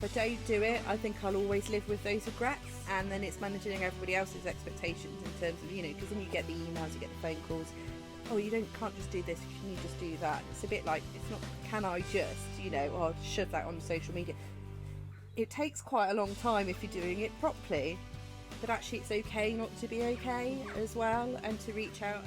If I don't do it, I think I'll always live with those regrets, and then it's managing everybody else's expectations in terms of, because then you get the emails, you get the phone calls, oh, can't just do this, can you just do that? It's a bit like, it's not, can I just, or shove that on social media. It takes quite a long time if you're doing it properly, but actually it's okay not to be okay as well, and to reach out.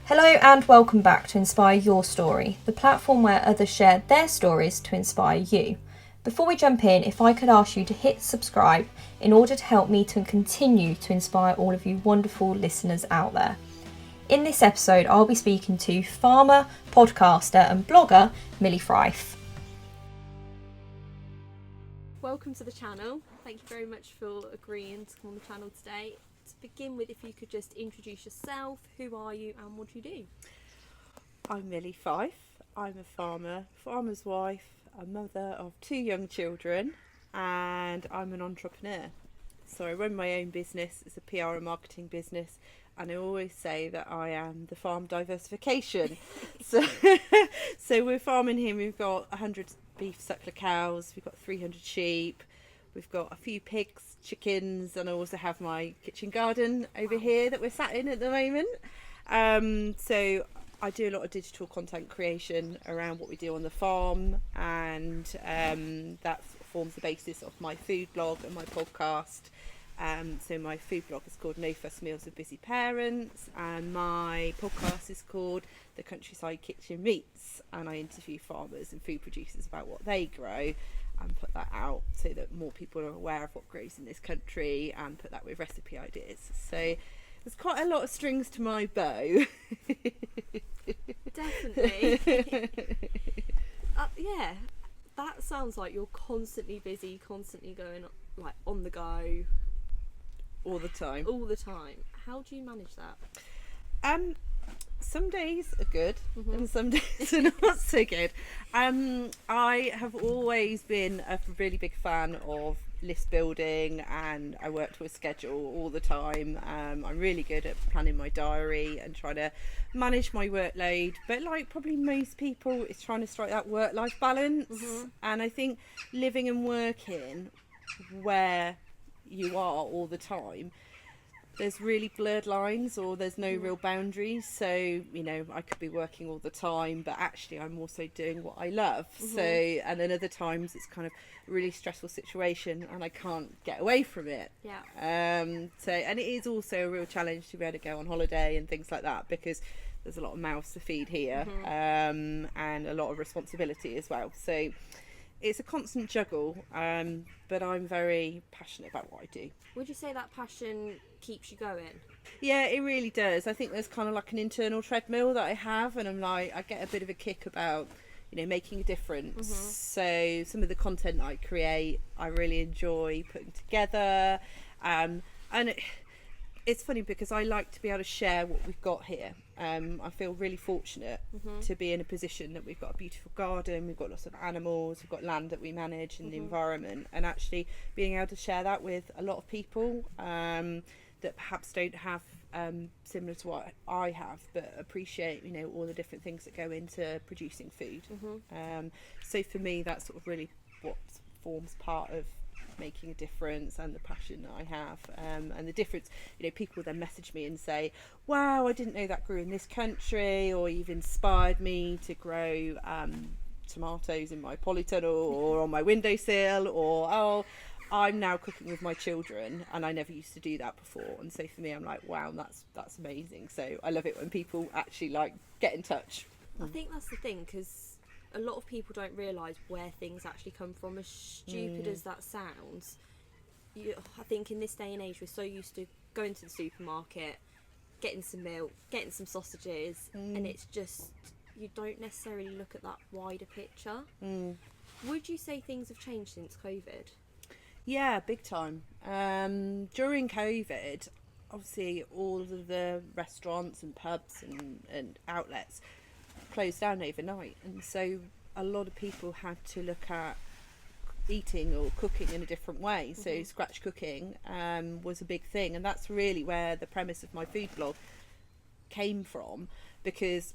Hello and welcome back to Inspire Your Story, the platform where others share their stories to inspire you. Before we jump in, if I could ask you to hit subscribe in order to help me to continue to inspire all of you wonderful listeners out there. In this episode, I'll be speaking to farmer, podcaster and blogger Millie Fyfe. Welcome to the channel. Thank you very much for agreeing to come on the channel today. To begin with, if you could just introduce yourself, who are you and what do you do? I'm Millie Fyfe. I'm a farmer's wife, a mother of 2 young children, and I'm an entrepreneur. So I run my own business. It's a PR and marketing business, and I always say that I am the farm diversification. so we're farming here. We've got 100 beef suckler cows, we've got 300 sheep, we've got a few pigs, chickens, and I also have my kitchen garden over here that we're sat in at the moment. So I do a lot of digital content creation around what we do on the farm, and that forms the basis of my food blog and my podcast. So my food blog is called No Fuss Meals with Busy Parents, and my podcast is called The Countryside Kitchen Meets, and I interview farmers and food producers about what they grow and put that out so that more people are aware of what grows in this country, and put that with recipe ideas. So there's quite a lot of strings to my bow. Definitely. Yeah, that sounds like you're constantly busy, constantly going like on the go. All the time. How do you manage that? Some days are good, and some days are not so good. I have always been a really big fan of list building, and I work to a schedule all the time. I'm really good at planning my diary and trying to manage my workload, but like probably most people, it's trying to strike that work-life balance. And I think living and working where you are all the time, there's really blurred lines, or there's no real boundaries. So I could be working all the time, but actually I'm also doing what I love. So, and then other times it's kind of a really stressful situation and I can't get away from it. And it is also a real challenge to be able to go on holiday and things like that, because there's a lot of mouths to feed here, and a lot of responsibility as well. So it's a constant juggle, but I'm very passionate about what I do. Would you say that passion keeps you going? Yeah, it really does. I think there's kind of like an internal treadmill that I have, and I'm like, I get a bit of a kick about, making a difference. So some of the content I create, I really enjoy putting together. And it's funny because I like to be able to share what we've got here. I feel really fortunate to be in a position that we've got a beautiful garden, we've got lots of animals, we've got land that we manage and the environment, and actually being able to share that with a lot of people that perhaps don't have similar to what I have, but appreciate all the different things that go into producing food. So for me, that's sort of really what forms part of making a difference, and the passion that I have, and the difference. People then message me and say, wow, I didn't know that grew in this country, or you've inspired me to grow tomatoes in my polytunnel or on my windowsill, or oh, I'm now cooking with my children and I never used to do that before. And so for me, I'm like, wow, that's amazing. So I love it when people actually like get in touch. I think that's the thing, because a lot of people don't realise where things actually come from, as stupid as that sounds. I think in this day and age, we're so used to going to the supermarket, getting some milk, getting some sausages, and it's just, you don't necessarily look at that wider picture. Would you say things have changed since COVID? Yeah, big time. During COVID, obviously all of the restaurants and pubs and outlets closed down overnight, and so a lot of people had to look at eating or cooking in a different way. So scratch cooking was a big thing, and that's really where the premise of my food blog came from, because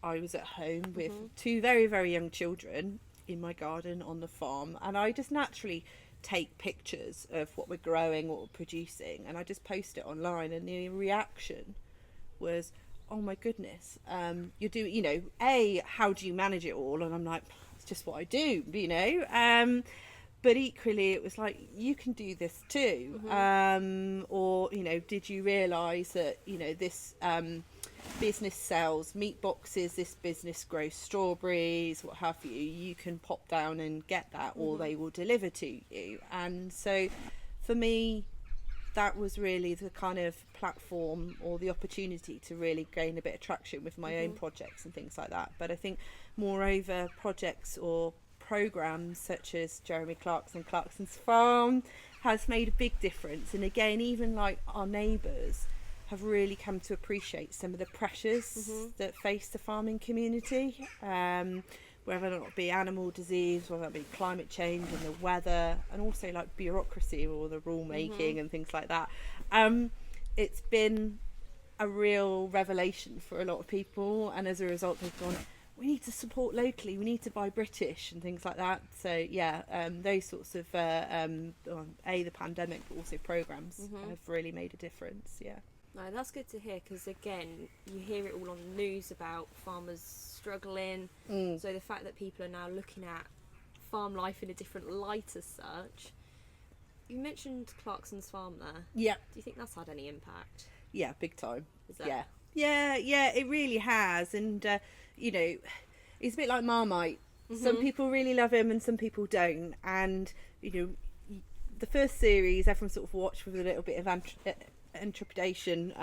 I was at home with 2 very, very young children in my garden on the farm, and I just naturally take pictures of what we're growing, what we're producing, and I just post it online, and the reaction was, oh my goodness, you do, you know, how do you manage it all? And I'm like, it's just what I do, you know. But equally it was like, you can do this too. Or, you know, did you realise that, you know, this business sells meat boxes, this business grows strawberries, what have you, you can pop down and get that, or they will deliver to you. And so for me, that was really the kind of platform or the opportunity to really gain a bit of traction with my own projects and things like that. But I think moreover, projects or programs such as Jeremy Clarkson's Farm has made a big difference. And again, even like our neighbours have really come to appreciate some of the pressures that face the farming community, whether or not it be animal disease, whether it be climate change and the weather, and also like bureaucracy or the rule making and things like that. It's been a real revelation for a lot of people, and as a result they've gone, we need to support locally, we need to buy British and things like that. So yeah, those sorts of the pandemic, but also programs have really made a difference. Yeah. No, that's good to hear, because again, you hear it all on the news about farmers struggling. So the fact that people are now looking at farm life in a different light as such. You mentioned Clarkson's Farm there. Yeah. Do you think that's had any impact? Yeah, big time. Is that? Yeah, it really has. And you know, it's a bit like Marmite. Some people really love him and some don't. And you know, the first series everyone sort of watched with a little bit of trepidation,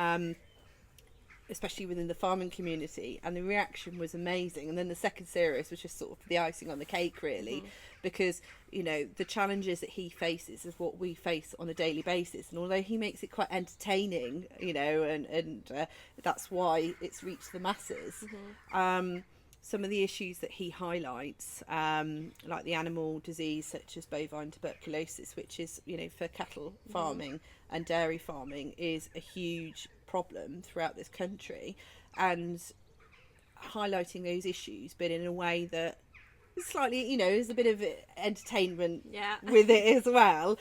especially within the farming community, and the reaction was amazing. And then the second series was just sort of the icing on the cake, really, because you know, the challenges that he faces is what we face on a daily basis, and although he makes it quite entertaining, you know, and that's why it's reached the masses. Some of the issues that he highlights, like the animal disease such as bovine tuberculosis, which is, you know, for cattle farming and dairy farming, is a huge problem throughout this country, and highlighting those issues, but in a way that slightly, you know, there's a bit of entertainment with it as well.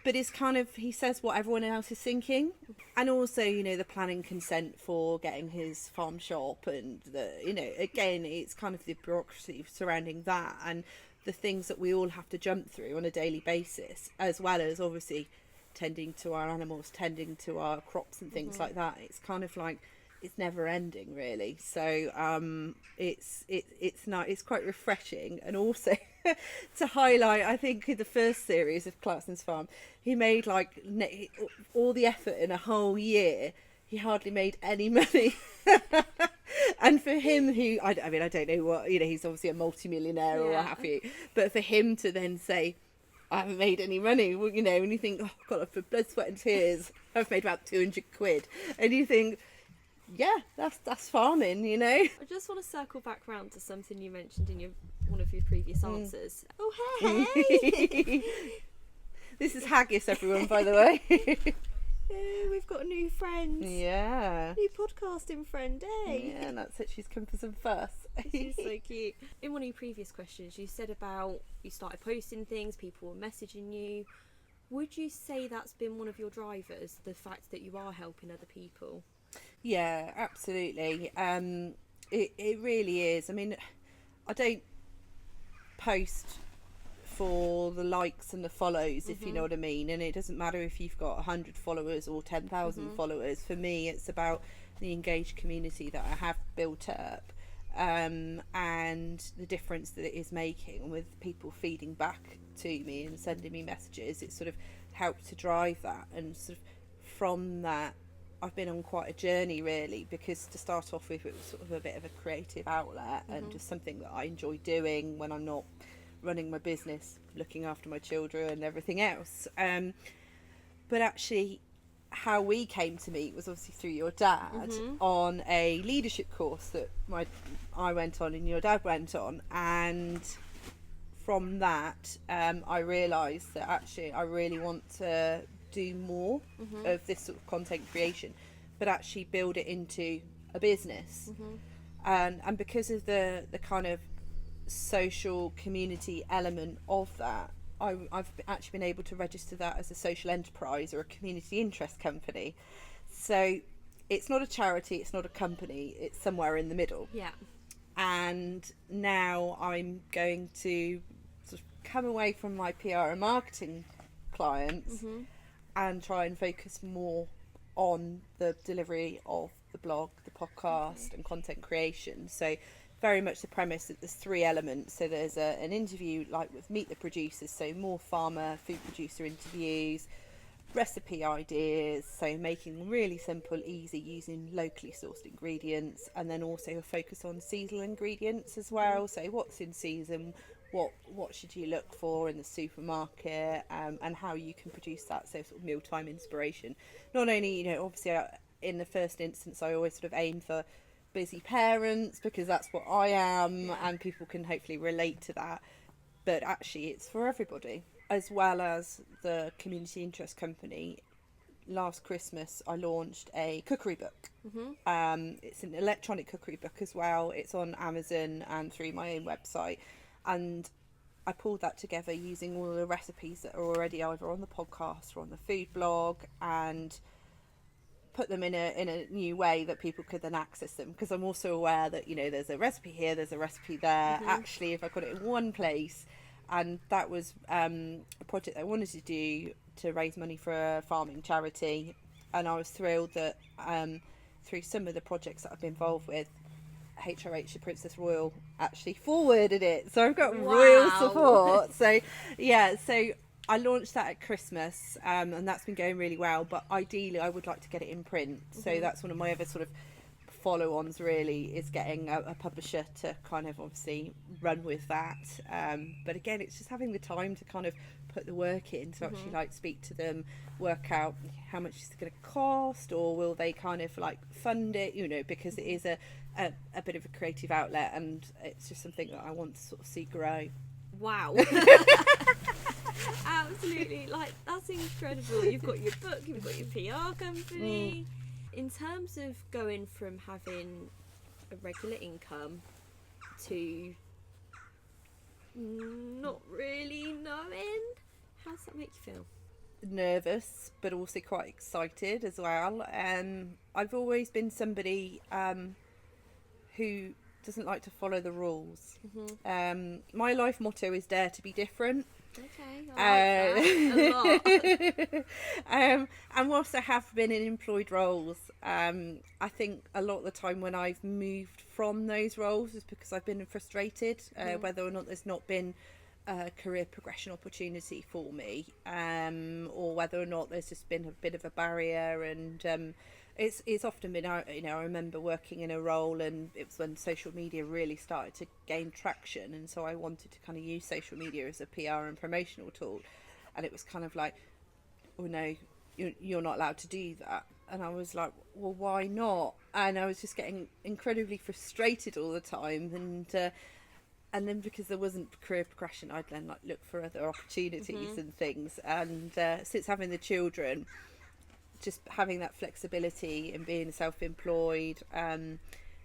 But it's kind of, he says what everyone else is thinking. And also, you know, the planning consent for getting his farm shop, and the, you know, again, it's kind of the bureaucracy surrounding that and the things that we all have to jump through on a daily basis, as well as obviously tending to our animals, tending to our crops and things like that. It's kind of like, it's never ending, really. So it's not, it's quite refreshing. And also to highlight, I think in the first series of Clarkson's Farm, he made like all the effort in a whole year, he hardly made any money. And for him, who I mean, I don't know what, you know, he's obviously a multi-millionaire or what have you, but for him to then say, I haven't made any money, well, you know, and you think, oh God, for blood, sweat and tears, I've made about 200 quid. And you think, yeah, that's farming, you know. I just want to circle back round to something you mentioned in one of your previous answers. Oh, hey! This is Haggis, everyone, by the way. Yeah, we've got a new friend. Yeah. New podcasting friend, eh? Yeah, and that's it. She's come for some fuss. She's so cute. In one of your previous questions, you said about you started posting things, people were messaging you. Would you say that's been one of your drivers, the fact that you are helping other people? Yeah, absolutely. It really is. I mean, I don't post for the likes and the follows, if you know what I mean, and it doesn't matter if you've got 100 followers or 10,000 followers. For me, it's about the engaged community that I have built up, and the difference that it is making with people feeding back to me and sending me messages. It sort of helped to drive that, and sort of from that I've been on quite a journey, really, because to start off with, it was sort of a bit of a creative outlet and just something that I enjoy doing when I'm not running my business, looking after my children and everything else. But actually, how we came to meet was obviously through your dad on a leadership course that I went on and your dad went on, and from that I realised that actually I really want to do more of this sort of content creation, but actually build it into a business. And because of the kind of social community element of that, I've actually been able to register that as a social enterprise or a community interest company. So it's not a charity, it's not a company, it's somewhere in the middle. Yeah. And now I'm going to sort of come away from my PR and marketing clients and try and focus more on the delivery of the blog, the podcast, and content creation. So very much the premise that there's 3 elements. So there's an interview like with Meet the Producers, so more farmer, food producer interviews, recipe ideas, so making really simple, easy, using locally sourced ingredients, and then also a focus on seasonal ingredients as well. So what's in season, what should you look for in the supermarket, and how you can produce that, so sort of mealtime inspiration. Not only, obviously in the first instance I always sort of aim for busy parents, because that's what I am, and people can hopefully relate to that, but actually it's for everybody. As well as the community interest company, last Christmas I launched a cookery book. It's an electronic cookery book as well. It's on Amazon and through my own website, and I pulled that together using all the recipes that are already either on the podcast or on the food blog, and put them in a new way that people could then access them, because I'm also aware that there's a recipe here, there's a recipe there. Actually, if I got it in one place, and that was a project I wanted to do to raise money for a farming charity, and I was thrilled that through some of the projects that I've been involved with, HRH, the Princess Royal, actually forwarded it, so I've got royal support. So I launched that at Christmas, and that's been going really well, but ideally I would like to get it in print. So that's one of my other sort of follow-ons, really, is getting a publisher to kind of obviously run with that. But again, it's just having the time to kind of put the work in to actually like speak to them, work out how much it's going to cost, or will they kind of like fund it, because it is a bit of a creative outlet, and it's just something that I want to sort of see grow. Wow. Absolutely, like, that's incredible. You've got your book, you've got your PR company. In terms of going from having a regular income to not really knowing, how does that make you feel? Nervous, but also quite excited as well. I've always been somebody who doesn't like to follow the rules. My life motto is dare to be different. Okay, I like that a lot. And whilst I have been in employed roles, I think a lot of the time when I've moved from those roles is because I've been frustrated, whether or not there's not been a career progression opportunity for me, or whether or not there's just been a bit of a barrier. And it's often been, I remember working in a role, and it was when social media really started to gain traction, and so I wanted to kind of use social media as a PR and promotional tool, and it was kind of like, oh no, you're not allowed to do that. And I was like, well, why not? And I was just getting incredibly frustrated all the time, and then because there wasn't career progression, I'd then like look for other opportunities and things. And since having the children, just having that flexibility and being self-employed, I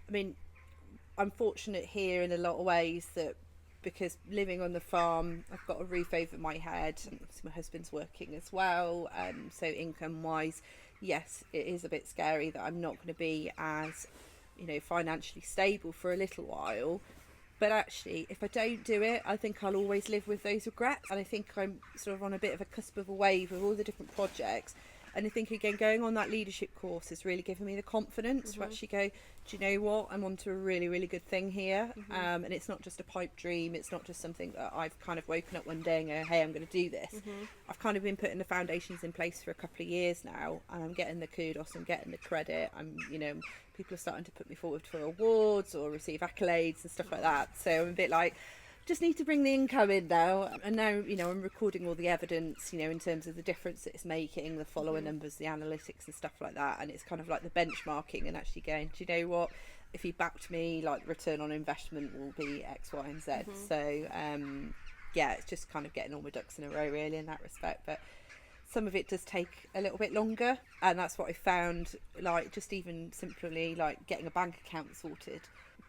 mean, I'm fortunate here in a lot of ways, that because living on the farm, I've got a roof over my head, and my husband's working as well, so income wise, yes, it is a bit scary that I'm not going to be as financially stable for a little while. But actually, if I don't do it, I think I'll always live with those regrets. And I think I'm sort of on a bit of a cusp of a wave with all the different projects. And I think, again, going on that leadership course has really given me the confidence to actually go, do you know what? I'm onto a really, really good thing here. And it's not just a pipe dream. It's not just something that I've kind of woken up one day and go, hey, I'm going to do this. I've kind of been putting the foundations in place for a couple of years now, and I'm getting the kudos, I'm getting the credit. People are starting to put me forward for awards or receive accolades and stuff like that. So I'm a bit like, just need to bring the income in now. And now, I'm recording all the evidence, in terms of the difference that it's making, the follower numbers, the analytics and stuff like that. And it's kind of like the benchmarking and actually going, do you know what? If you backed me, like, return on investment will be X, Y, and Z. So, it's just kind of getting all my ducks in a row, really, in that respect. But some of it does take a little bit longer, and that's what I found, like, just even simply like getting a bank account sorted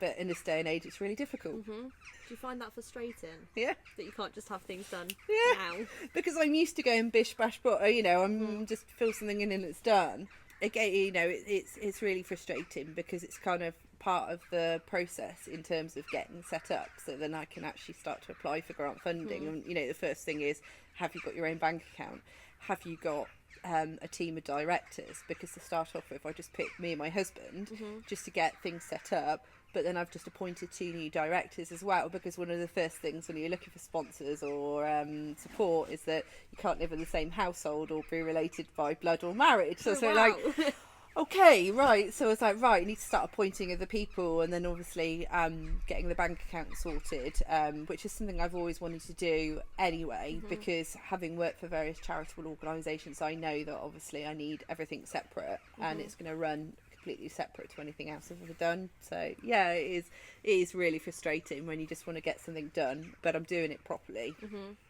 but in this day and age it's really difficult. Do you find that frustrating? Yeah. That you can't just have things done Yeah. now? Because I'm used to going bish bash but I'm just fill something in and it's done. Again, it's really frustrating because it's kind of part of the process in terms of getting set up, so then I can actually start to apply for grant funding. And the first thing is, have you got your own bank account? Have you got a team of directors? Because to start off with, I just picked me and my husband just to get things set up. But then I've just appointed 2 new directors as well, because one of the first things when you're looking for sponsors or support is that you can't live in the same household or be related by blood or marriage. So okay, right. So I was like, right, I need to start appointing other people, and then obviously getting the bank account sorted, which is something I've always wanted to do anyway, because having worked for various charitable organisations, I know that obviously I need everything separate, and it's going to run completely separate to anything else I've ever done. So yeah, it is really frustrating when you just want to get something done, but I'm doing it properly.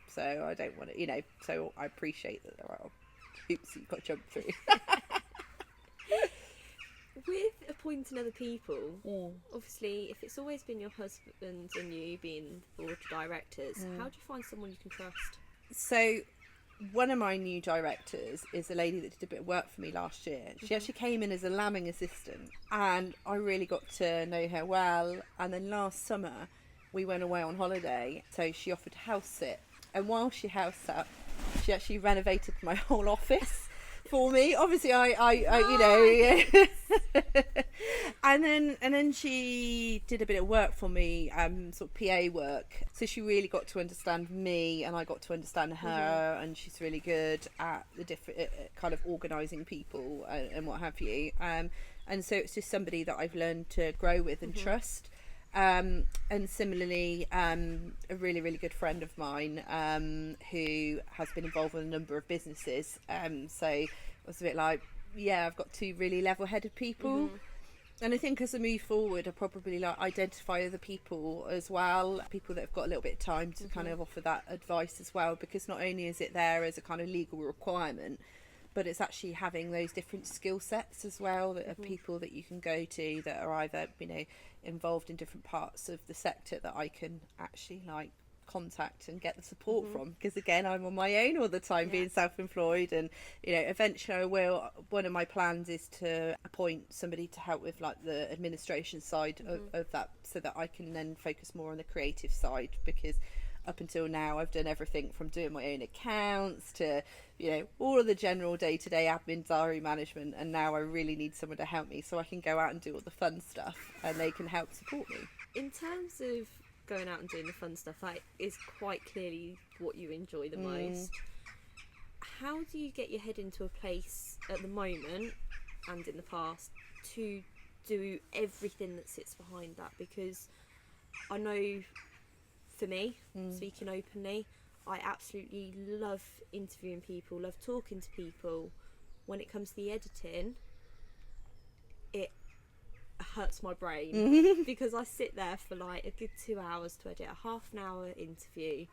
So I don't want to, so I appreciate that there are hoops you've got to jump through. With appointing other people, obviously, if it's always been your husband and you being the board of directors, how do you find someone you can trust? So one of my new directors is a lady that did a bit of work for me last year. She actually came in as a lambing assistant, and I really got to know her well. And then last summer we went away on holiday, so she offered to house sit, and while she house sat, she actually renovated my whole office for me. Obviously and then she did a bit of work for me, sort of PA work, so she really got to understand me and I got to understand her. And she's really good at the different kind of organising people and what have you, and so it's just somebody that I've learned to grow with and trust. And similarly, a really, really good friend of mine who has been involved with a number of businesses. So I was a bit like, yeah, I've got 2 really level-headed people. And I think as I move forward, I probably identify other people as well, people that have got a little bit of time to kind of offer that advice as well, because not only is it there as a kind of legal requirement, but it's actually having those different skill sets as well, that are people that you can go to that are either involved in different parts of the sector that I can actually contact and get the support from, because again, I'm on my own all the time, being self-employed. And eventually one of my plans is to appoint somebody to help with the administration side of that, so that I can then focus more on the creative side, because up until now I've done everything from doing my own accounts to all of the general day-to-day admin, diary management, and now I really need someone to help me so I can go out and do all the fun stuff and they can help support me. In terms of going out and doing the fun stuff, that is quite clearly what you enjoy the most. How do you get your head into a place at the moment and in the past to do everything that sits behind that? Because I know for me, speaking openly, I absolutely love interviewing people, love talking to people. When it comes to the editing, it hurts my brain because I sit there for a good 2 hours to edit a half an hour interview,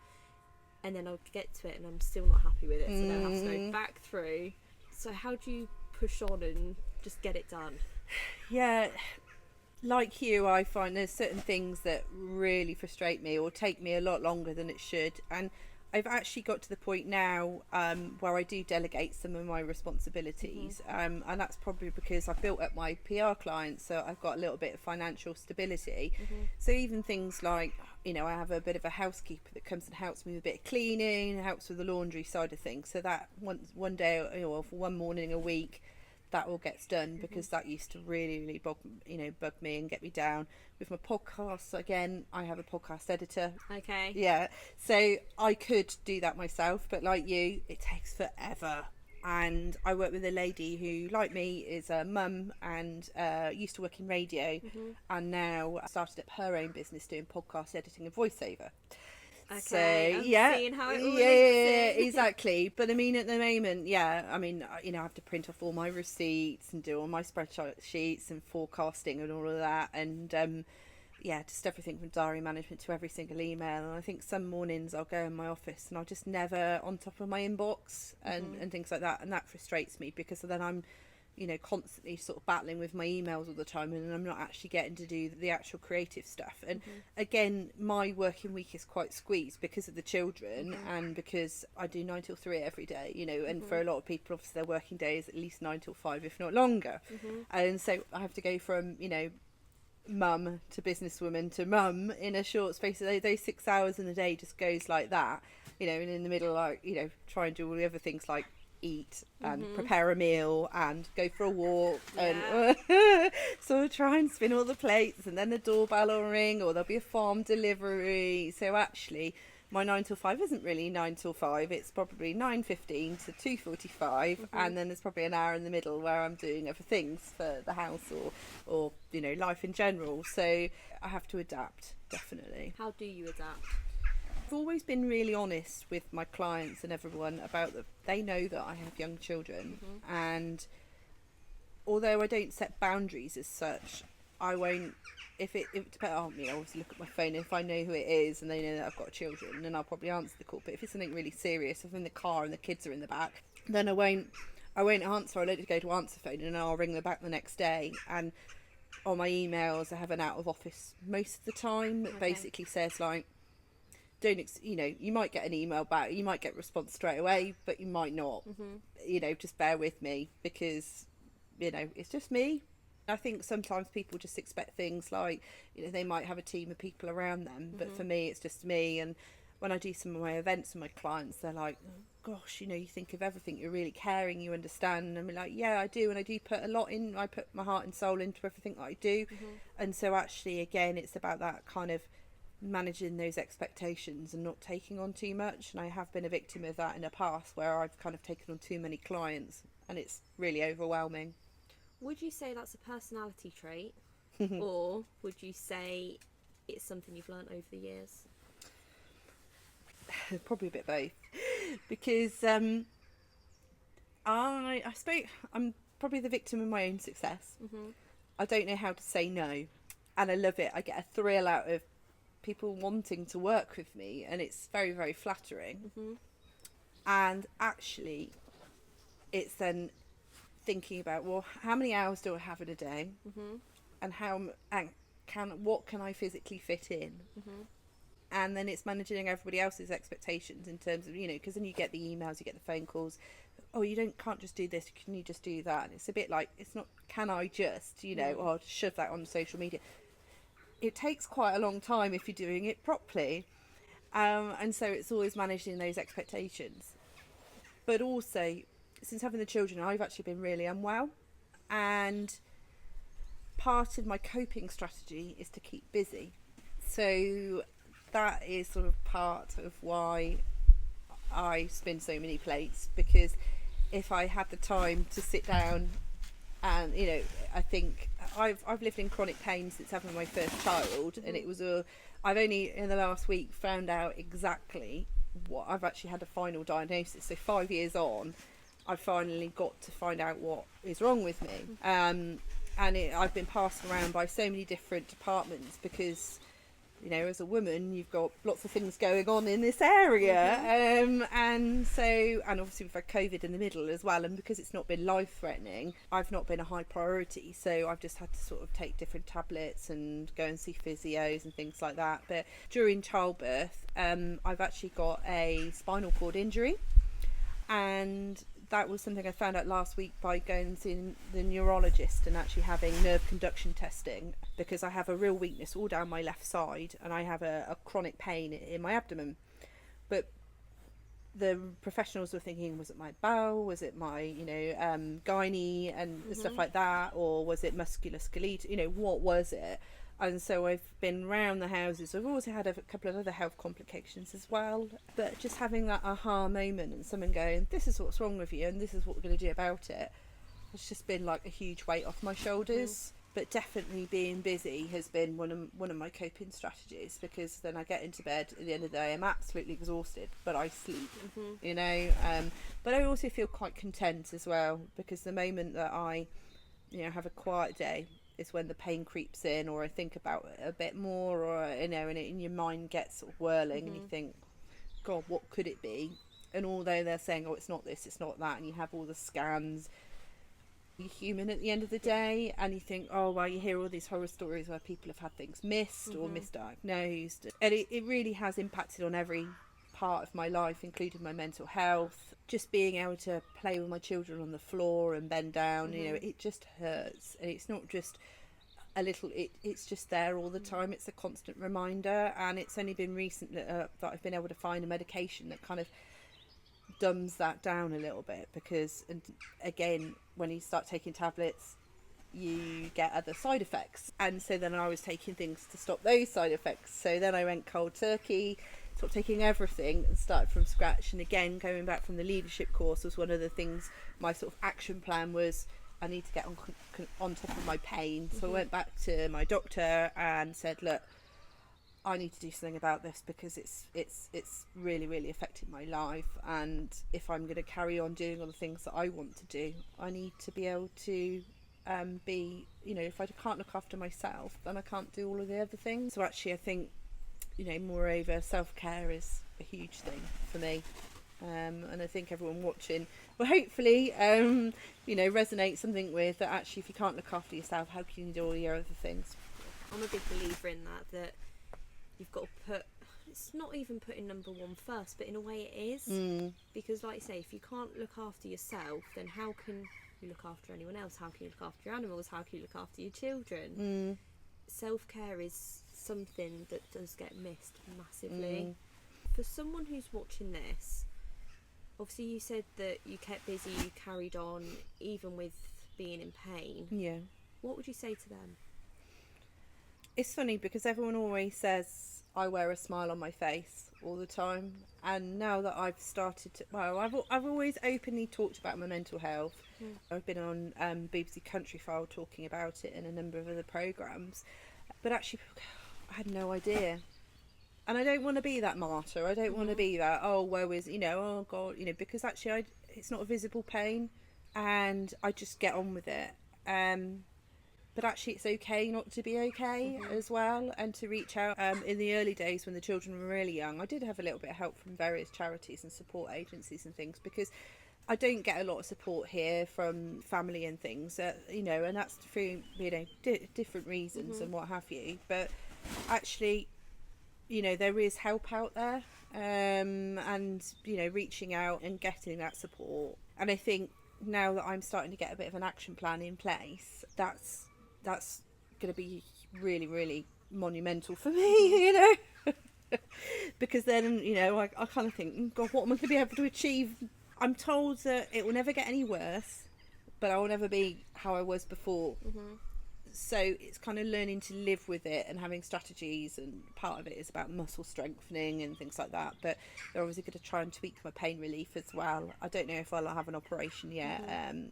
and then I'll get to it and I'm still not happy with it, so then I have to go back through. So how do you push on and just get it done? Yeah, like you, I find there's certain things that really frustrate me or take me a lot longer than it should, and I've actually got to the point now where I do delegate some of my responsibilities, and that's probably because I've built up my PR clients, so I've got a little bit of financial stability. So even things like, I have a bit of a housekeeper that comes and helps me with a bit of cleaning, helps with the laundry side of things, so that one day or for one morning a week, that all gets done, because that used to really bug me and get me down. With my podcasts, again, I have a podcast editor. Okay. Yeah, so I could do that myself, but like you, it takes forever. And I work with a lady who, like me, is a mum and used to work in radio, and now started up her own business doing podcast editing and voiceover. Okay, so I'm yeah, seeing how it all exactly. But I mean, at the moment, I have to print off all my receipts and do all my spreadsheets and forecasting and all of that, and just everything from diary management to every single email. And I think some mornings I'll go in my office and I'm just never on top of my inbox and things like that, and that frustrates me, because then I'm you know, constantly sort of battling with my emails all the time, and I'm not actually getting to do the actual creative stuff. And again, my working week is quite squeezed because of the children, and because I do 9 till 3 every day, you know, and for a lot of people, obviously, their working day is at least 9 till 5, if not longer. And so I have to go from, you know, mum to businesswoman to mum in a short space of those 6 hours in the day just goes like that, you know, and in the middle, like, you know, try and do all the other things like eat and prepare a meal and go for a walk and so try and spin all the plates, and then the doorbell will ring or there'll be a farm delivery. So actually my 9 till 5 isn't really 9 till 5, it's probably 9:15 to 2:45, and then there's probably an hour in the middle where I'm doing other things for the house or you know, life in general. So I have to adapt, definitely. How do you adapt? I've always been really honest with my clients and everyone about that. They know that I have young children, and although I don't set boundaries as such, I won't. If it depends on me, I obviously look at my phone. If I know who it is and they know that I've got children, then I'll probably answer the call. But if it's something really serious, if I'm in the car and the kids are in the back, then I won't answer. I'll let it go to answer phone, and I'll ring them back the next day. And on my emails, I have an out of office most of the time that basically says like, you know, you might get an email back, you might get a response straight away, but you might not. You know, just bear with me, because, you know, it's just me. I think sometimes people just expect things like, you know, they might have a team of people around them, but for me, it's just me. And when I do some of my events with my clients, they're like, oh, gosh, you know, you think of everything, you're really caring, you understand. And I'm like, yeah, I do, and I do put a lot in. I put my heart and soul into everything that I do. And so actually, again, it's about that kind of managing those expectations and not taking on too much. And I have been a victim of that in the past, where I've kind of taken on too many clients, and it's really overwhelming. Would you say that's a personality trait, or would you say it's something you've learnt over the years? Probably a bit both, because I suppose I'm probably the victim of my own success. I don't know how to say no, and I love it. I get a thrill out of people wanting to work with me, and it's very, very flattering. And actually, it's then thinking about, well, how many hours do I have in a day, and what can I physically fit in, and then it's managing everybody else's expectations in terms of, you know, because then you get the emails, you get the phone calls, oh, you can't just do this, can you just do that? And it's a bit like, it's not, can I just, you know, or shove that on social media. It takes quite a long time if you're doing it properly, and so it's always managing those expectations. But also, since having the children, I've actually been really unwell, and part of my coping strategy is to keep busy. So that is sort of part of why I spin so many plates, because if I had the time to sit down and, you know, I think I've lived in chronic pain since having my first child, and I've only in the last week found out exactly what I've actually had, a final diagnosis. So 5 years on, I finally got to find out what is wrong with me. And I've been passed around by so many different departments, because, you know, as a woman, you've got lots of things going on in this area. And obviously we've had COVID in the middle as well. And because it's not been life-threatening, I've not been a high priority. So I've just had to sort of take different tablets and go and see physios and things like that. But during childbirth, I've actually got a spinal cord injury. And that was something I found out last week by going and seeing the neurologist and actually having nerve conduction testing, because I have a real weakness all down my left side, and I have a chronic pain in my abdomen. But the professionals were thinking, was it my bowel, was it my, you know, gynae and stuff like that, or was it musculoskeletal, you know, what was it? And so I've been round the houses. I've also had a couple of other health complications as well. But just having that aha moment and someone going, this is what's wrong with you and this is what we're going to do about it, has just been like a huge weight off my shoulders. But definitely being busy has been one of my coping strategies, because then I get into bed at the end of the day, I'm absolutely exhausted, but I sleep, you know. But I also feel quite content as well, because the moment that I, you know, have a quiet day is when the pain creeps in, or I think about it a bit more, or, you know, and your mind gets sort of whirling and you think, God, what could it be? And although they're saying, oh, it's not this, it's not that, and you have all the scans, You're human at the end of the day, and you think, oh well, you hear all these horror stories where people have had things missed or misdiagnosed, and it really has impacted on every part of my life, including my mental health. Just being able to play with my children on the floor and bend down, you know, it just hurts, and it's not just a little, it's just there all the time. It's a constant reminder, and it's only been recently that I've been able to find a medication that kind of dumbs that down a little bit, because, and again, when you start taking tablets you get other side effects, and so then I was taking things to stop those side effects. So then I went cold turkey, stopped taking everything and started from scratch. And again, going back from the leadership course was one of the things, my sort of action plan was, I need to get on top of my pain. So I went back to my doctor and said, look, I need to do something about this, because it's really, really affecting my life, and if I'm going to carry on doing all the things that I want to do, I need to be able to be, you know, if I can't look after myself, then I can't do all of the other things. So actually I think, you know, moreover, self-care is a huge thing for me, and I think everyone watching will hopefully you know, resonate something with that. Actually, if you can't look after yourself, how can you do all your other things? I'm a big believer in that you've got to put, it's not even putting number one first, but in a way it is, because like you say, if you can't look after yourself, then how can you look after anyone else? How can you look after your animals? How can you look after your children? Self-care is something that does get missed massively. For someone who's watching this, obviously you said that you kept busy, you carried on even with being in pain. Yeah. What would you say to them? It's funny because everyone always says I wear a smile on my face all the time, and now that I've started to, well, I've always openly talked about my mental health. I've been on BBC Countryfile talking about it in a number of other programmes, but actually I had no idea. And I don't want to be that martyr. I don't want to be that, oh, woe is, you know, oh God, you know, because actually it's not a visible pain, and I just get on with it. But actually it's okay not to be okay as well, and to reach out. In the early days when the children were really young, I did have a little bit of help from various charities and support agencies and things, because I don't get a lot of support here from family and things, you know, and that's through, you know, different reasons and what have you. But actually, you know, there is help out there, and, you know, reaching out and getting that support. And I think now that I'm starting to get a bit of an action plan in place, that's going to be really, really monumental for me, you know. Because then, you know, I kind of think, God, what am I going to be able to achieve? I'm told that it will never get any worse, but I will never be how I was before. So it's kind of learning to live with it and having strategies, and part of it is about muscle strengthening and things like that. But they're obviously going to try and tweak my pain relief as well. I don't know if I'll have an operation yet.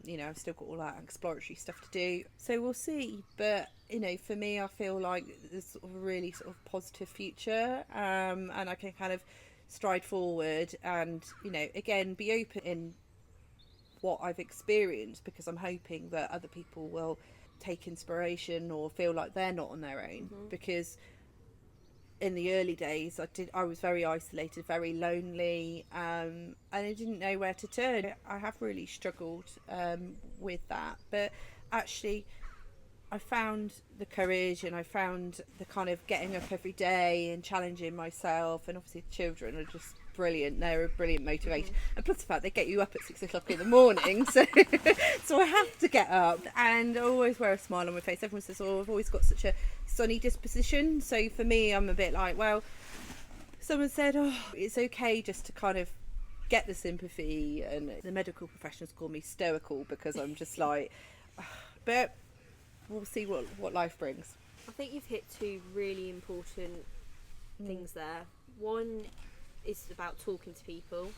You know, I've still got all that exploratory stuff to do, so we'll see. But you know, for me, I feel like there's sort of a really sort of positive future, and I can kind of stride forward and, you know, again, be open in what I've experienced, because I'm hoping that other people will take inspiration or feel like they're not on their own. Because in the early days I was very isolated, very lonely, and I didn't know where to turn. I have really struggled with that, but actually I found the courage, and I found the kind of getting up every day and challenging myself. And obviously the children are just brilliant. They're a brilliant motivation, and plus the fact they get you up at 6 o'clock in the morning, so so I have to get up, and I always wear a smile on my face. Everyone says, oh, I've always got such a sunny disposition. So for me, I'm a bit like, well, someone said, oh, it's okay just to kind of get the sympathy, and the medical professionals call me stoical, because I'm just like, but we'll see what life brings. I think you've hit two really important things there. One is about talking to people.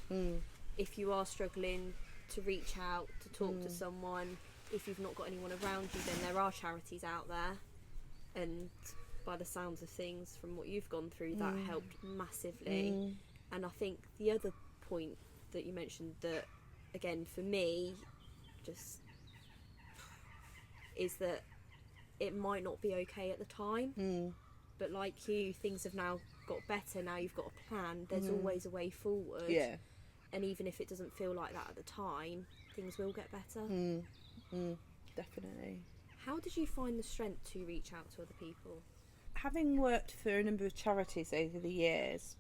If you are struggling, to reach out, to talk to someone. If you've not got anyone around you, then there are charities out there, and by the sounds of things from what you've gone through, that helped massively. And I think the other point that you mentioned, that again for me just is that it might not be okay at the time, but like you, things have now got better. Now you've got a plan, there's always a way forward. And even if it doesn't feel like that at the time, things will get better. definitely. How did you find the strength to reach out to other people? Having worked for a number of charities over the years,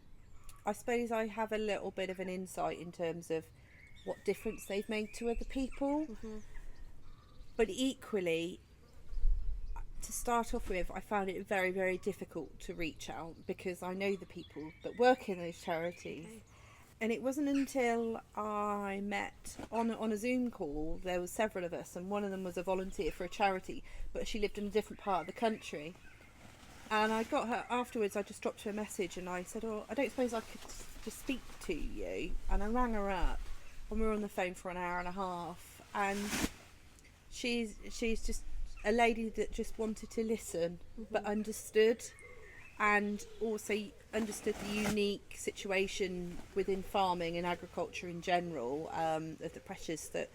I suppose I have a little bit of an insight in terms of what difference they've made to other people. But equally, to start off with, I found it very, very difficult to reach out because I know the people that work in those charities. Okay. And it wasn't until I met on a Zoom call, there were several of us, and one of them was a volunteer for a charity, but she lived in a different part of the country. And I got her afterwards, I just dropped her a message and I said, oh, I don't suppose I could just speak to you. And I rang her up and we were on the phone for an hour and a half. And she's just a lady that just wanted to listen, but understood, and also understood the unique situation within farming and agriculture in general, of the pressures that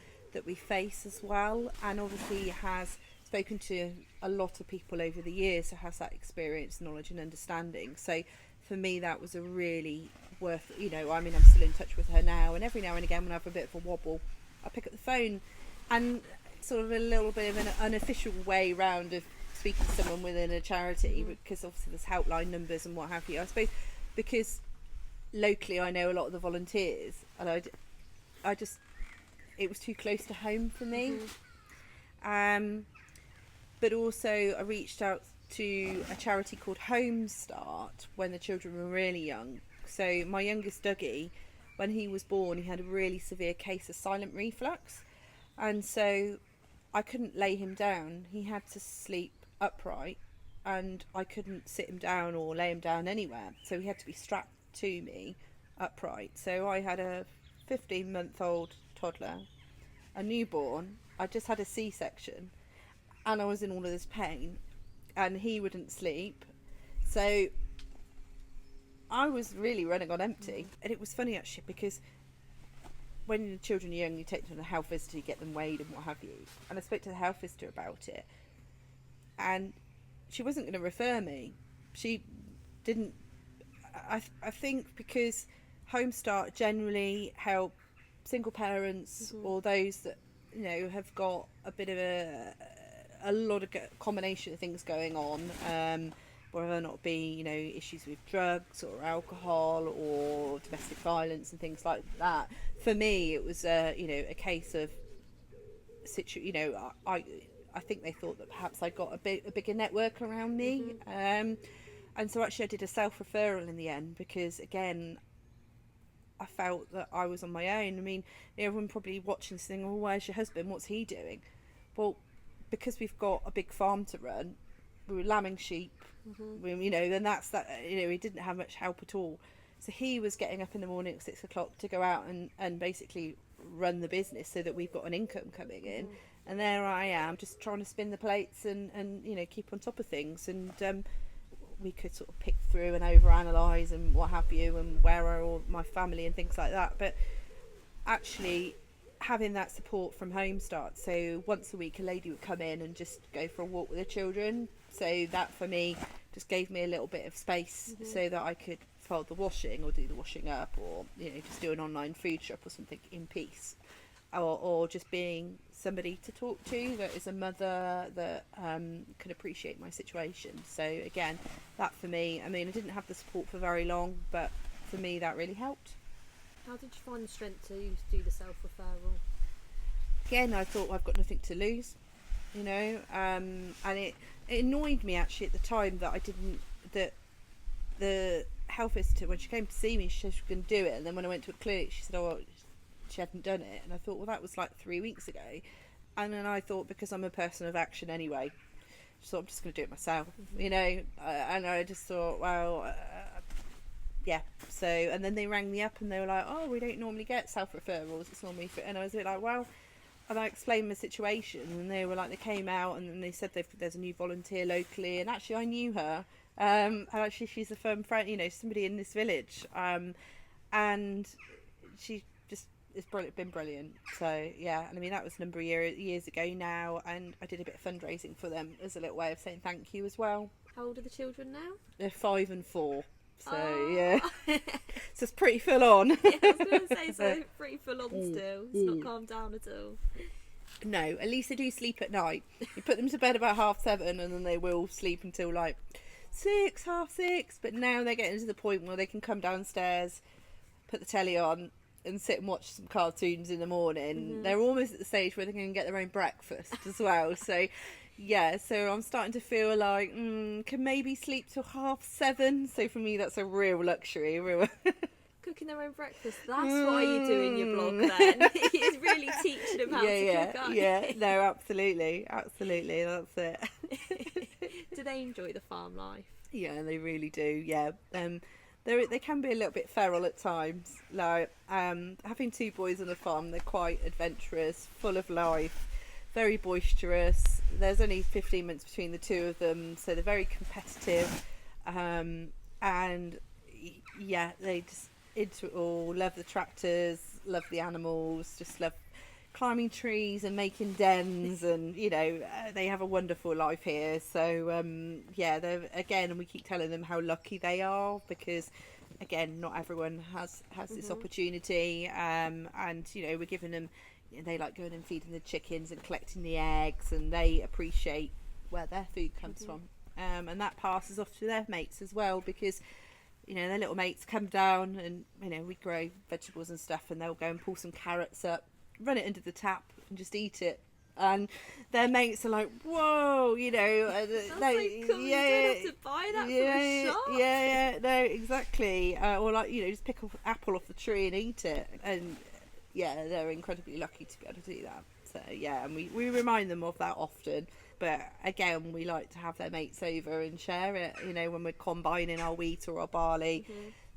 we face as well, and obviously has spoken to a lot of people over the years who has that experience, knowledge and understanding. So for me that was a really worth, I'm still in touch with her now, and every now and again when I have a bit of a wobble I pick up the phone, and sort of a little bit of an unofficial way round of speaking to someone within a charity, because obviously there's helpline numbers and what have you. I suppose because locally I know a lot of the volunteers, and I just it was too close to home for me. But also I reached out to a charity called Home Start when the children were really young. So my youngest Dougie, when he was born, he had a really severe case of silent reflux, and so I couldn't lay him down. He had to sleep upright, and I couldn't sit him down or lay him down anywhere, so he had to be strapped to me upright. So I had a 15-month-old toddler, a newborn, I just had a C-section, and I was in all of this pain, and he wouldn't sleep, so I was really running on empty. And it was funny actually, because when the children are young, you take them to a health visitor, you get them weighed and what have you. And I spoke to the health visitor about it, and she wasn't going to refer me. She didn't. I think because Home Start generally help single parents or those that have got a bit of a lot of combination of things going on, whether or not be issues with drugs or alcohol or domestic violence and things like that. For me, it was a case of I think they thought that perhaps I got a bigger network around me, and so actually I did a self-referral in the end, because again I felt that I was on my own. I mean, everyone probably watching this thing, oh, where's your husband, what's he doing? Well, because we've got a big farm to run, we were lambing sheep, then that's that. He didn't have much help at all. So he was getting up in the morning at 6 o'clock to go out and basically run the business so that we've got an income coming in. And there I am, just trying to spin the plates and keep on top of things. And we could sort of pick through and overanalyze and what have you, and where are all my family and things like that. But actually having that support from Home Start, so once a week a lady would come in and just go for a walk with the children, so that for me just gave me a little bit of space so that I could fold the washing or do the washing up, or just do an online food shop or something in peace, or just being somebody to talk to that is a mother that can appreciate my situation. So again, that for me, I didn't have the support for very long, but for me that really helped. How did you find the strength to do the self-referral? Again, I thought I've got nothing to lose, and it annoyed me actually at the time that that the health visitor, when she came to see me, she said she was going to do it, and then when I went to a clinic she said she hadn't done it, and I thought, well, that was like 3 weeks ago. And then I thought, because I'm a person of action anyway, so I'm just going to do it myself, and I just thought, well, yeah. So, and then they rang me up and they were like, oh, we don't normally get self-referrals, it's normally for, and I was a bit like, well, and I explained my situation, and they were like, they came out and then they said there's a new volunteer locally, and actually I knew her, and actually she's a firm friend, somebody in this village, and she just it's been brilliant. So yeah, and that was a number of years ago now, and I did a bit of fundraising for them as a little way of saying thank you as well. How old are the children now? They're 5 and 4. So yeah, so it's pretty full on. Yeah, I was going to say, so pretty full on still. It's not calmed down at all. No, at least they do sleep at night. You put them to bed about 7:30 and then they will sleep until like 6, 6:30. But now they're getting to the point where they can come downstairs, put the telly on and sit and watch some cartoons in the morning. They're almost at the stage where they can get their own breakfast as well. So yeah, so I'm starting to feel like can maybe sleep till 7:30. So for me that's a real luxury. Cooking their own breakfast, that's why you're doing your blog then. It's really teaching them how to cook, aren't you? No, absolutely, that's it. Do they enjoy the farm life? Yeah, they really do. Yeah, they can be a little bit feral at times. Like having 2 boys on a farm, they're quite adventurous, full of life, very boisterous. There's only 15 minutes between the 2 of them, so they're very competitive, and yeah, they just into it all. Love the tractors, love the animals, just love climbing trees and making dens, and they have a wonderful life here. So yeah, they're, again, and we keep telling them how lucky they are, because again, not everyone has this opportunity, and we're giving them, they like going and feeding the chickens and collecting the eggs, and they appreciate where their food comes from, and that passes off to their mates as well, because their little mates come down and we grow vegetables and stuff, and they'll go and pull some carrots up, run it into the tap and just eat it, and their mates are like, whoa, That's so cool. You don't have to buy that from a shop. No, exactly. Or like, just pick an apple off the tree and eat it, and yeah, they're incredibly lucky to be able to do that. So yeah, and we remind them of that often. But again, we like to have their mates over and share it. When we're combining our wheat or our barley,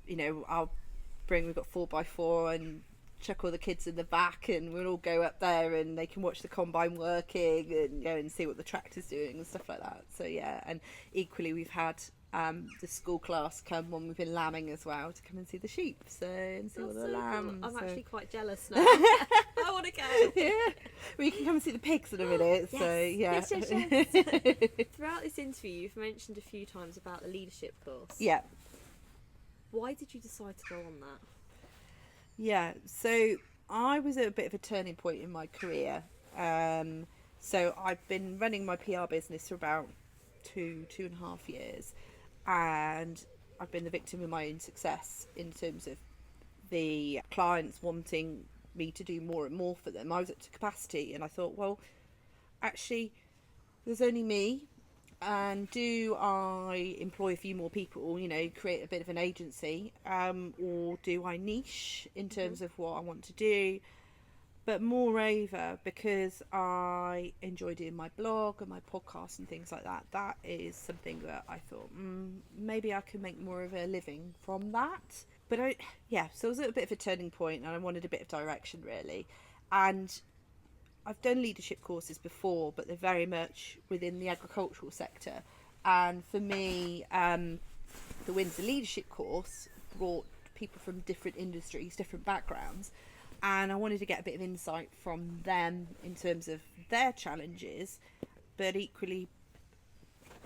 we've got 4x4 and chuck all the kids in the back, and we'll all go up there and they can watch the combine working and go and see what the tractor's doing and stuff like that. So yeah, and equally we've had the school class come when we've been lambing as well, to come and see the sheep, and see all the lambs. Cool. I'm actually quite jealous now. I want to go. Yeah, well, you can come and see the pigs in a minute. Yes. So yeah. Yes. Throughout this interview, you've mentioned a few times about the leadership course. Yeah. Why did you decide to go on that? Yeah, so I was at a bit of a turning point in my career. So I've been running my PR business for about 2.5 years, and I've been the victim of my own success in terms of the clients wanting me to do more and more for them. I was up to capacity, and I thought, well, actually, there's only me, and do I employ a few more people, create a bit of an agency, or do I niche in terms of what I want to do? But moreover, because I enjoy doing my blog and my podcast and things like that, that is something that I thought, maybe I could make more of a living from that. But so it was a bit of a turning point, and I wanted a bit of direction, really. And I've done leadership courses before, but they're very much within the agricultural sector. And for me, the Windsor Leadership course brought people from different industries, different backgrounds. And I wanted to get a bit of insight from them in terms of their challenges, but equally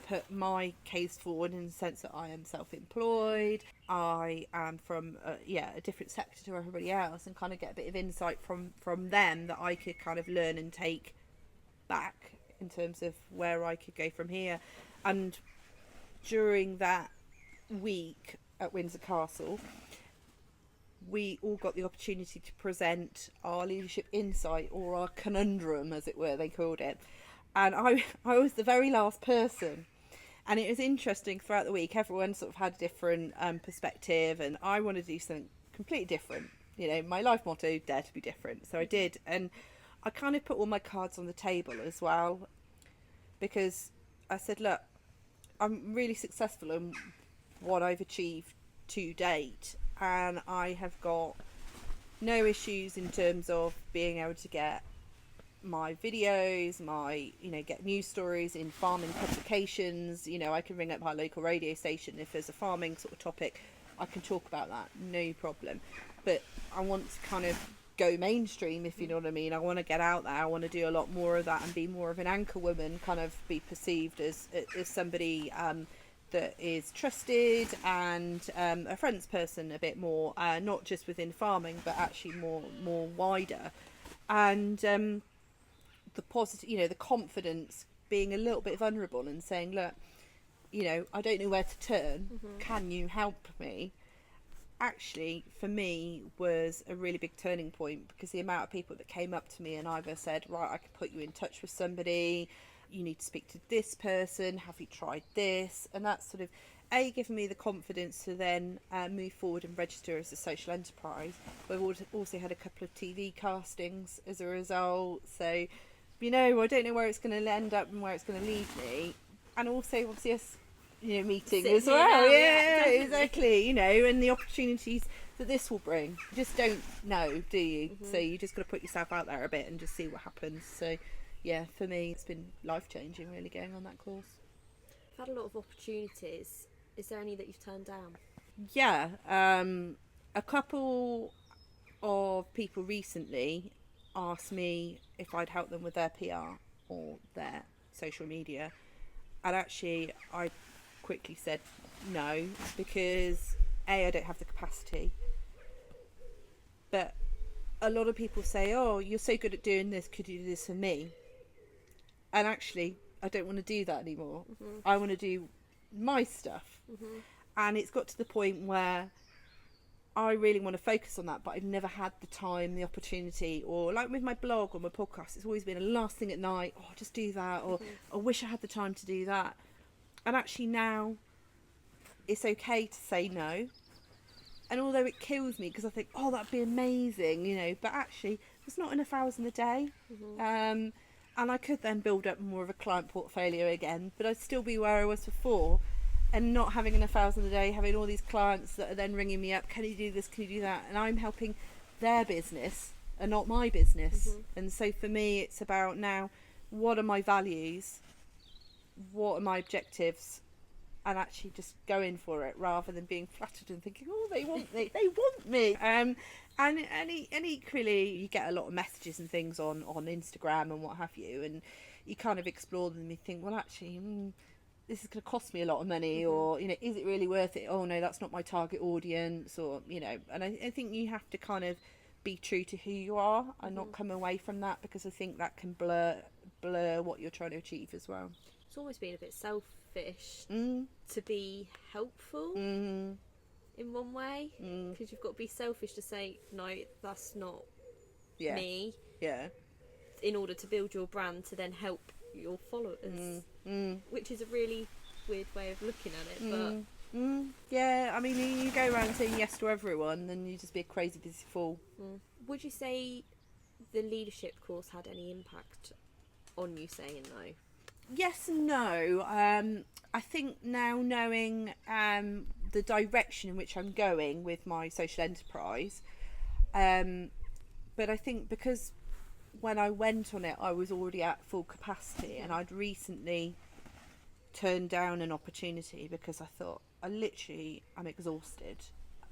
put my case forward in the sense that I am self-employed. I am from a different sector to everybody else, and kind of get a bit of insight from them that I could kind of learn and take back in terms of where I could go from here. And during that week at Windsor Castle, we all got the opportunity to present our leadership insight, or our conundrum, as it were, they called it. And I was the very last person. And it was interesting throughout the week. Everyone sort of had a different perspective, and I wanted to do something completely different. My life motto, dare to be different. So I did, and I kind of put all my cards on the table as well, because I said, look, I'm really successful in what I've achieved to date, and I have got no issues in terms of being able to get my videos, get news stories in farming publications. I can ring up my local radio station if there's a farming sort of topic. I can talk about that, no problem. But I want to kind of go mainstream, if you know what I mean. I want to get out there. I want to do a lot more of that and be more of an anchor woman, kind of be perceived as somebody that is trusted and a friends person a bit more, not just within farming, but actually more wider. And the positive, the confidence, being a little bit vulnerable and saying, look, I don't know where to turn. Can you help me? Actually, for me, was a really big turning point, because the amount of people that came up to me and either said, right, I can put you in touch with somebody, you need to speak to this person, have you tried this? And that's sort of given me the confidence to then move forward and register as a social enterprise. We've also had a couple of TV castings as a result, so I don't know where it's going to end up and where it's going to lead me. And also obviously us meeting as well. Yeah, exactly. And the opportunities that this will bring, you just don't know, do you? So you just got to put yourself out there a bit and just see what happens. So yeah, for me it's been life-changing really going on that course. I've had a lot of opportunities. Is there any that you've turned down? Yeah, a couple of people recently asked me if I'd help them with their PR or their social media, and actually I quickly said no, because I don't have the capacity. But a lot of people say, oh, you're so good at doing this, could you do this for me? And actually I don't want to do that anymore. I want to do my stuff. And it's got to the point where I really want to focus on that, but I've never had the time, the opportunity, or like with my blog or my podcast, it's always been a last thing at night, oh, just do that, or I wish I had the time to do that. And actually now it's okay to say no. And although it kills me because I think, oh, that'd be amazing, but actually there's not enough hours in the day. And I could then build up more of a client portfolio again, but I'd still be where I was before, and not having enough hours in the day, having all these clients that are then ringing me up, can you do this, can you do that? And I'm helping their business and not my business. And so for me, it's about now, what are my values? What are my objectives? And actually just going for it, rather than being flattered and thinking, oh, they want me. And equally, you get a lot of messages and things on Instagram and what have you, and you kind of explore them and you think, well, actually, this is going to cost me a lot of money, or is it really worth it? Oh no, that's not my target audience, or and I think you have to kind of be true to who you are and not come away from that, because I think that can blur what you're trying to achieve as well. It's always been a bit selfish to be helpful in one way, because you've got to be selfish to say no, that's not me, in order to build your brand to then help your followers, which is a really weird way of looking at it. But yeah, I mean, you go around saying yes to everyone, then you just be a crazy busy fool. Would you say the leadership course had any impact on you saying no? Yes and no. I think now, knowing the direction in which I'm going with my social enterprise, but I think because when I went on it, I was already at full capacity, and I'd recently turned down an opportunity because I thought, I'm exhausted.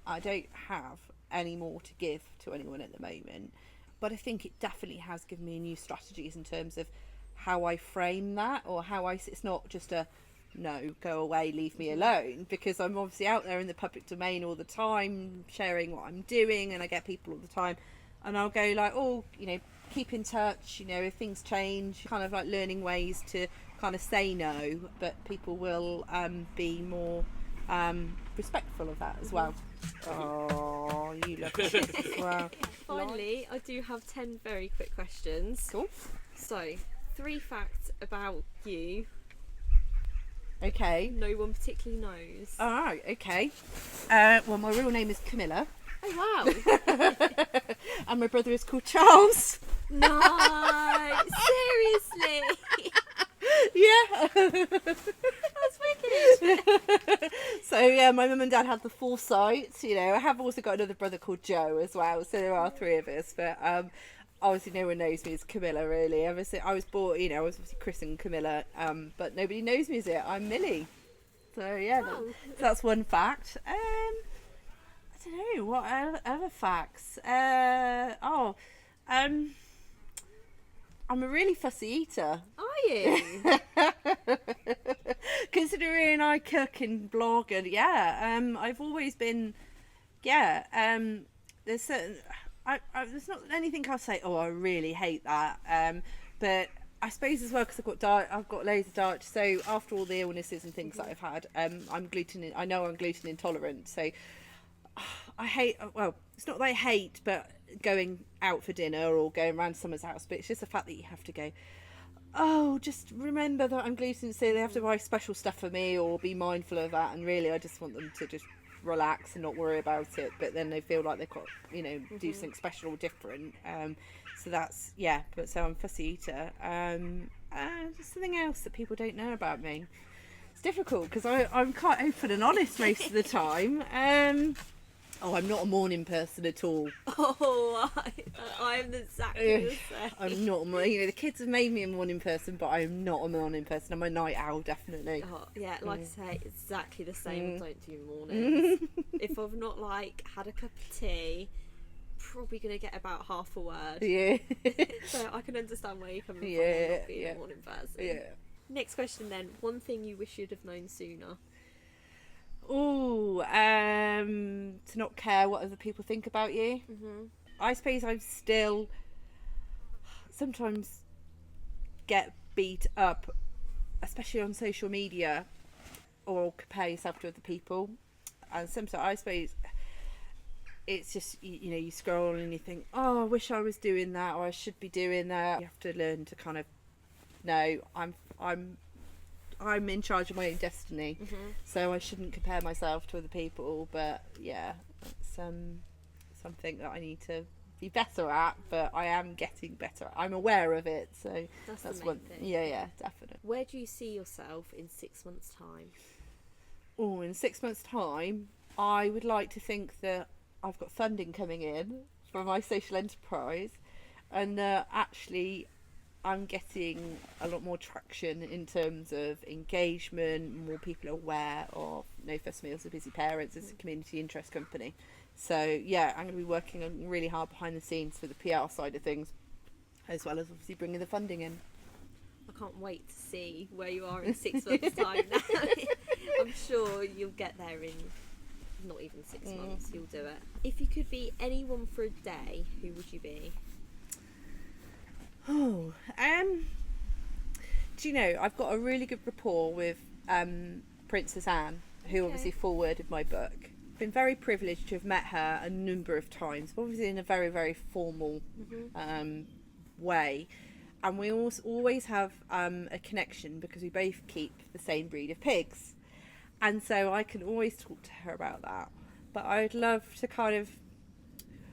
I don't have any more to give to anyone at the moment. But I think it definitely has given me new strategies in terms of how I frame that, or how it's not just a no, go away, leave me alone, because I'm obviously out there in the public domain all the time, sharing what I'm doing, and I get people all the time, and I'll go like, oh, keep in touch, if things change, kind of like learning ways to kind of say no, but people will be more respectful of that as well. Oh, you love it as well. Finally, I do have 10 very quick questions. Cool. So, 3 facts about you. Okay. No one particularly knows. Oh, okay. Well, my real name is Camilla. Oh, wow. And my brother is called Charles. No, seriously. Yeah. That's wicked. So yeah, my mum and dad had the foresight. I have also got another brother called Joe as well. So there are 3 of us. But obviously no one knows me as Camilla, really. Obviously I was born, I was obviously christened Camilla, but nobody knows me as it. I'm Millie. So yeah, that's one fact. I don't know, what other facts? I'm a really fussy eater. Are you? Considering I cook and blog, and I've always been, there's certain, there's not anything I'll say, oh, I really hate that. But I suppose as well, because I've got loads of diet. So after all the illnesses and things that I've had, I know I'm gluten intolerant. So I hate. Well, it's not that I hate, but going out for dinner or going around someone's house. But it's just the fact that you have to go, oh, just remember that I'm gluten, so they have to buy special stuff for me or be mindful of that. And really, I just want them to just relax and not worry about it. But then they feel like they've got, do something special or different. So that's, but so I'm a fussy eater. Just something else that people don't know about me. It's difficult because I'm quite open and honest most of the time. I'm not a morning person at all. Oh, I'm exactly the same. I'm not. The kids have made me a morning person, but I'm not a morning person. I'm a night owl, definitely. Oh, yeah, like I say, exactly the same. I don't do mornings. If I've not had a cup of tea, probably gonna get about half a word. Yeah. So I can understand where you're coming from. I'm not being a morning person. Yeah. Next question then. One thing you wish you'd have known sooner. Oh, to not care what other people think about you. I suppose I still sometimes get beat up, especially on social media, or compare yourself to other people. And sometimes I suppose it's just, you scroll and you think, oh, I wish I was doing that, or I should be doing that. You have to learn to kind of, no, I'm in charge of my own destiny, so I shouldn't compare myself to other people. But it's something that I need to be better at, but I am getting better. I'm aware of it, so that's one thing. Yeah, definitely. Where do you see yourself in 6 months' time? Oh, in 6 months' time, I would like to think that I've got funding coming in for my social enterprise, and actually I'm getting a lot more traction in terms of engagement. More people are aware of No Fuss Meals for Busy Parents as a community interest company. So I'm going to be working on really hard behind the scenes for the PR side of things, as well as obviously bringing the funding in. I can't wait to see where you are in 6 months' time now. I'm sure you'll get there in not even 6 months. You'll do it. If you could be anyone for a day, who would you be? Oh, do you know, I've got a really good rapport with Princess Anne, who obviously forwarded my book. I've been very privileged to have met her a number of times, obviously in a very, very formal way. And we always have a connection because we both keep the same breed of pigs. And so I can always talk to her about that. But I'd love to kind of,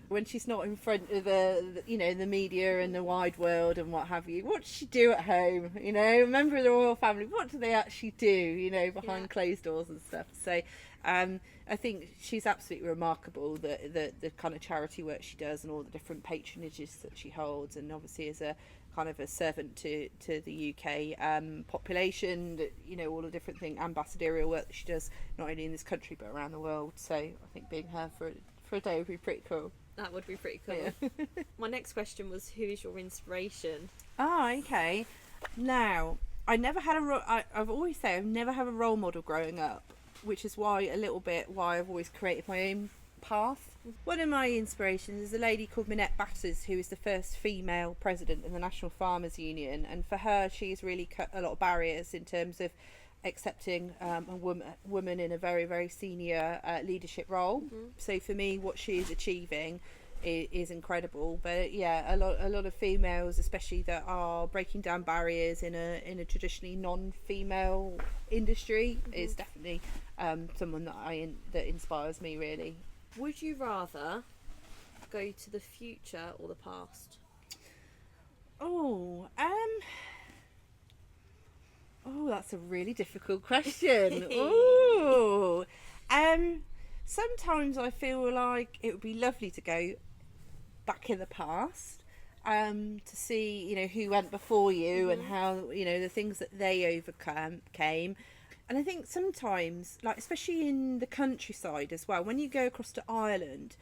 when she's not in front of the media and the wide world and what have you, what does she do at home? A member of the royal family, what do they actually do, behind closed doors and stuff? So I think she's absolutely remarkable, the kind of charity work she does and all the different patronages that she holds, and obviously as a kind of a servant to the UK population, all the different ambassadorial work that she does, not only in this country but around the world. So I think being her for a day would be pretty cool. That would be pretty cool. Yeah. My next question was, who is your inspiration? Okay. Now, I never had I've always said I've never had a role model growing up, which is why I've always created my own path. One of my inspirations is a lady called Minette Batters, who is the first female president in the National Farmers Union, and for her, she's really cut a lot of barriers in terms of accepting a woman in a very, very senior leadership role. So for me, what she is achieving is incredible. But a lot of females, especially that are breaking down barriers in a traditionally non-female industry, is definitely someone that inspires me, really. Would you rather go to the future or the past? That's a really difficult question. Sometimes I feel like it would be lovely to go back in the past, to see, who went before you and how, the things that they overcame. And I think sometimes, like especially in the countryside as well, when you go across to Ireland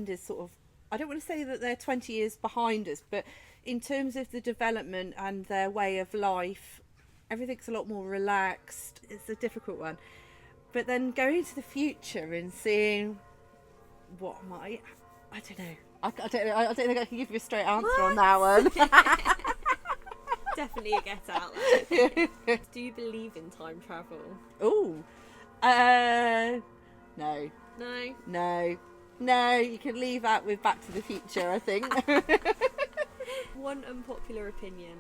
is sort of, I don't want to say that they're 20 years behind us, but in terms of the development and their way of life, everything's a lot more relaxed. It's a difficult one. But then going into the future and seeing what I don't know. I don't think I can give you a straight answer on that one. Definitely a get out there. Do you believe in time travel? Oh, no. No, you can leave that with Back to the Future, I think. One unpopular opinion.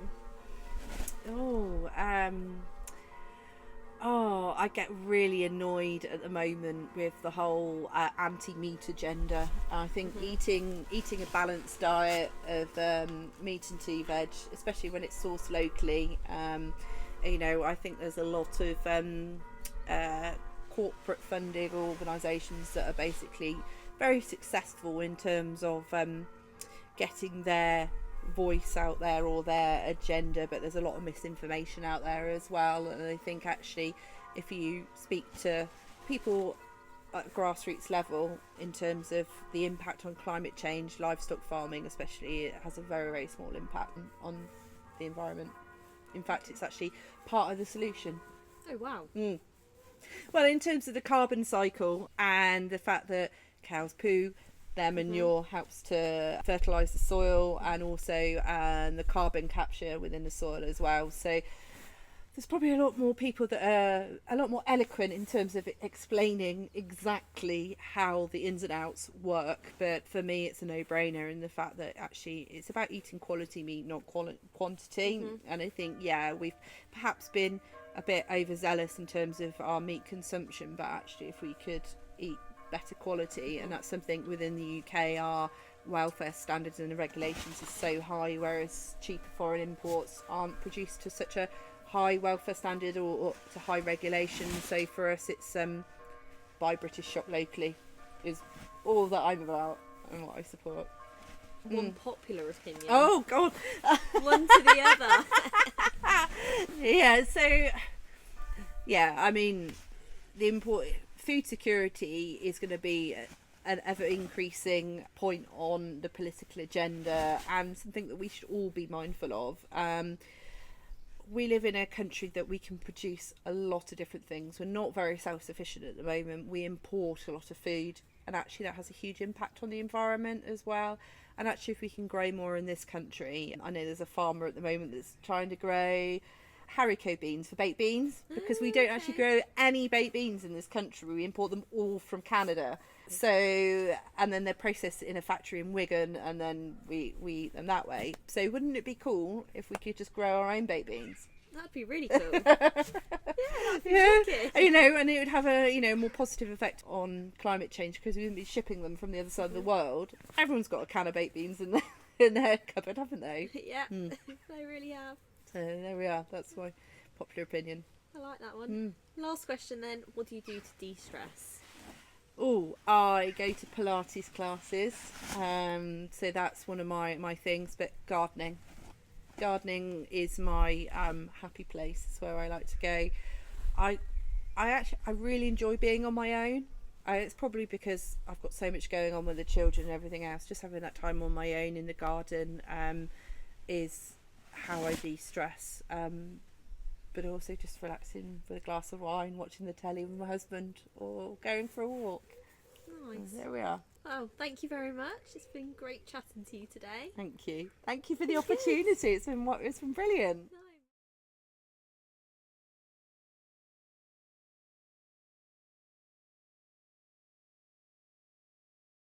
I get really annoyed at the moment with the whole anti-meat agenda. I think eating a balanced diet of meat and tea veg, especially when it's sourced locally, I think there's a lot of corporate funded organisations that are basically very successful in terms of getting their voice out there or their agenda, but there's a lot of misinformation out there as well. And I think actually if you speak to people at grassroots level in terms of the impact on climate change, livestock farming especially, it has a very, very small impact on the environment. In fact, it's actually part of the solution. Oh wow. Well, in terms of the carbon cycle and the fact that cows poo, their manure helps to fertilise the soil, and also the carbon capture within the soil as well. So there's probably a lot more people that are a lot more eloquent in terms of explaining exactly how the ins and outs work. But for me, it's a no-brainer in the fact that actually it's about eating quality meat, not quantity. And I think, we've perhaps been a bit overzealous in terms of our meat consumption, but actually if we could eat better quality, and that's something within the UK, our welfare standards and the regulations is so high, whereas cheaper foreign imports aren't produced to such a high welfare standard or to high regulation. So for us it's buy British, shop locally is all that I'm about and what I support. One popular opinion. Oh god. One to the other. I mean, food security is going to be an ever increasing point on the political agenda, and something that we should all be mindful of. We live in a country that we can produce a lot of different things. We're not very self-sufficient at the moment. We import a lot of food, and actually that has a huge impact on the environment as well. And actually if we can grow more in this country, I know there's a farmer at the moment that's trying to grow haricot beans for baked beans, because we don't actually grow any baked beans in this country. We import them all from Canada. So, and then they're processed in a factory in Wigan, and then we eat them that way. So wouldn't it be cool if we could just grow our own baked beans? That'd be really cool. That'd be wicked. And it would have a more positive effect on climate change, because we wouldn't be shipping them from the other side of the world. Everyone's got a can of baked beans in their cupboard, haven't they? Yeah, they really have. So there we are. That's my popular opinion. I like that one. Last question then. What do you do to de-stress? I go to Pilates classes. So that's one of my things. But gardening is my happy place. It's where I like to go. I really enjoy being on my own. It's probably because I've got so much going on with the children and everything else. Just having that time on my own in the garden is how I de-stress, but also just relaxing with a glass of wine, watching the telly with my husband, or going for a walk. Nice. There we are. Oh, thank you very much. It's been great chatting to you today. Thank you for the opportunity. It's been brilliant.